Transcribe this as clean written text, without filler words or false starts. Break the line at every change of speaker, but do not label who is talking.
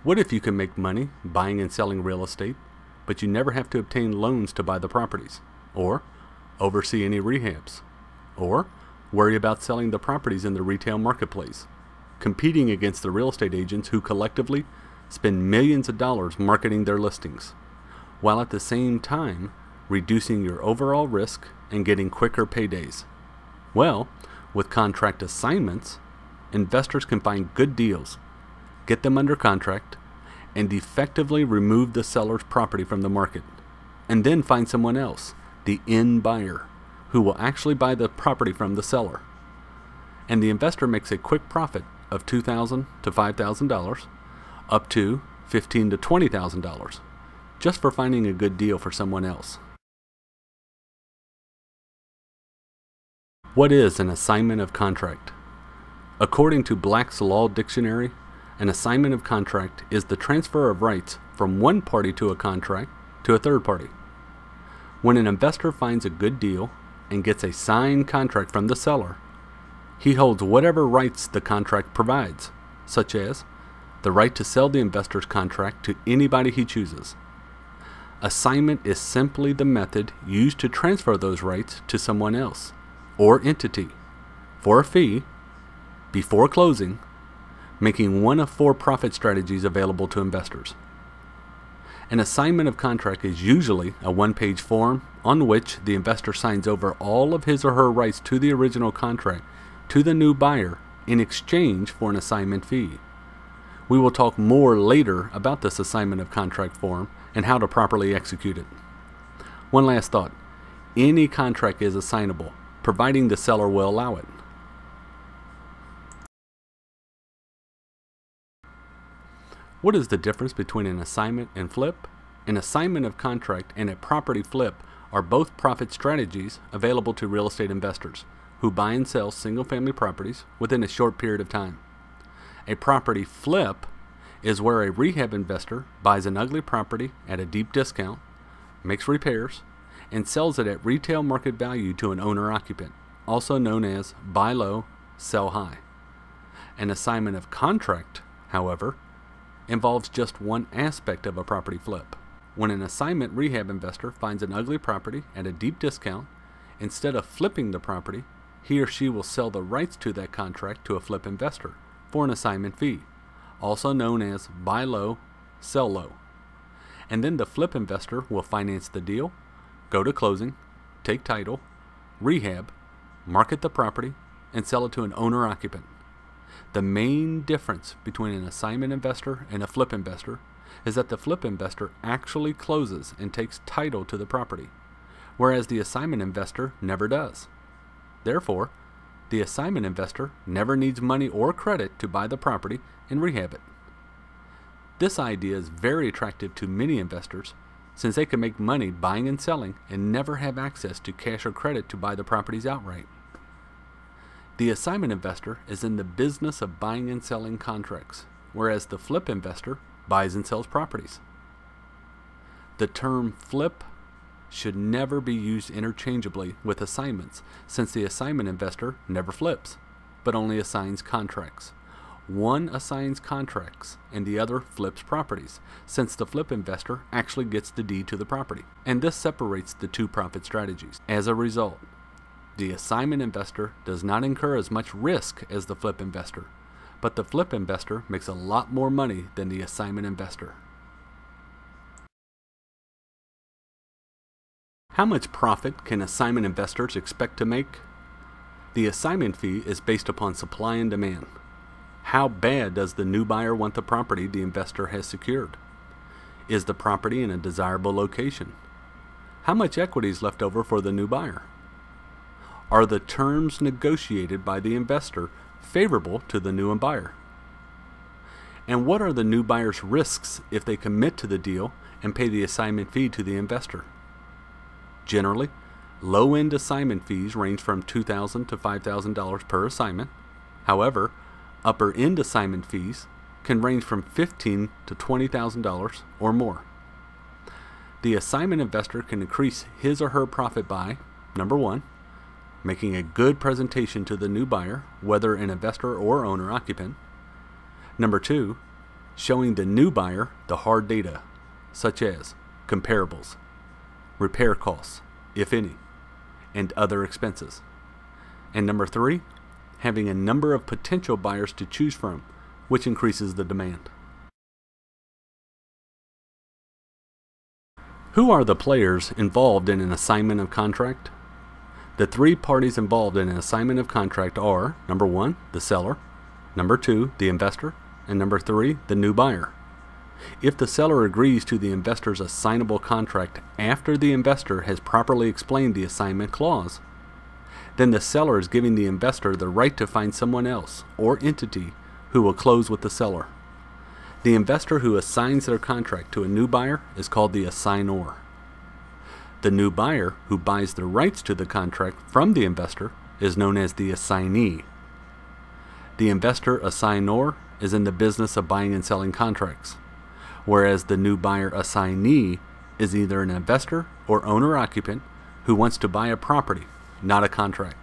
What if you can make money buying and selling real estate, but you never have to obtain loans to buy the properties, or oversee any rehabs, or worry about selling the properties in the retail marketplace, competing against the real estate agents who collectively spend millions of dollars marketing their listings, while at the same time reducing your overall risk and getting quicker paydays? Well, with contract assignments, investors can find good deals, get them under contract, and effectively remove the seller's property from the market, and then find someone else, the end buyer, who will actually buy the property from the seller. And the investor makes a quick profit of $2,000 to $5,000, up to $15,000 to $20,000, just for finding a good deal for someone else. What is an assignment of contract? According to Black's Law Dictionary, an assignment of contract is the transfer of rights from one party to a contract to a third party. When an investor finds a good deal and gets a signed contract from the seller, he holds whatever rights the contract provides, such as the right to sell the investor's contract to anybody he chooses. Assignment is simply the method used to transfer those rights to someone else or entity for a fee before closing, making one of 4 profit strategies available to investors. An assignment of contract is usually a one-page form on which the investor signs over all of his or her rights to the original contract to the new buyer in exchange for an assignment fee. We will talk more later about this assignment of contract form and how to properly execute it. One last thought. Any contract is assignable, providing the seller will allow it. What is the difference between an assignment and flip? An assignment of contract and a property flip are both profit strategies available to real estate investors who buy and sell single-family properties within a short period of time. A property flip is where a rehab investor buys an ugly property at a deep discount, makes repairs, and sells it at retail market value to an owner-occupant, also known as buy low, sell high. An assignment of contract, however, involves just one aspect of a property flip. When an assignment rehab investor finds an ugly property at a deep discount, instead of flipping the property, he or she will sell the rights to that contract to a flip investor for an assignment fee, also known as buy low, sell low. And then the flip investor will finance the deal, go to closing, take title, rehab, market the property, and sell it to an owner-occupant. The main difference between an assignment investor and a flip investor is that the flip investor actually closes and takes title to the property, whereas the assignment investor never does. Therefore, the assignment investor never needs money or credit to buy the property and rehab it. This idea is very attractive to many investors since they can make money buying and selling and never have access to cash or credit to buy the properties outright. The assignment investor is in the business of buying and selling contracts, whereas the flip investor buys and sells properties. The term flip should never be used interchangeably with assignments, since the assignment investor never flips, but only assigns contracts. One assigns contracts and the other flips properties, since the flip investor actually gets the deed to the property, and this separates the two profit strategies. As a result, the assignment investor does not incur as much risk as the flip investor, but the flip investor makes a lot more money than the assignment investor. How much profit can assignment investors expect to make? The assignment fee is based upon supply and demand. How bad does the new buyer want the property the investor has secured? Is the property in a desirable location? How much equity is left over for the new buyer? Are the terms negotiated by the investor favorable to the new buyer? And what are the new buyer's risks if they commit to the deal and pay the assignment fee to the investor? Generally, low-end assignment fees range from $2,000 to $5,000 per assignment. However, upper-end assignment fees can range from $15,000 to $20,000 or more. The assignment investor can increase his or her profit by, number 1, making a good presentation to the new buyer, whether an investor or owner-occupant. Number 2, showing the new buyer the hard data, such as comparables, repair costs, if any, and other expenses. And number 3, having a number of potential buyers to choose from, which increases the demand. Who are the players involved in an assignment of contract? The 3 parties involved in an assignment of contract are, number 1, the seller, number 2, the investor, and number 3, the new buyer. If the seller agrees to the investor's assignable contract after the investor has properly explained the assignment clause, then the seller is giving the investor the right to find someone else or entity who will close with the seller. The investor who assigns their contract to a new buyer is called the assignor. The new buyer who buys the rights to the contract from the investor is known as the assignee. The investor assignor is in the business of buying and selling contracts, whereas the new buyer assignee is either an investor or owner-occupant who wants to buy a property, not a contract.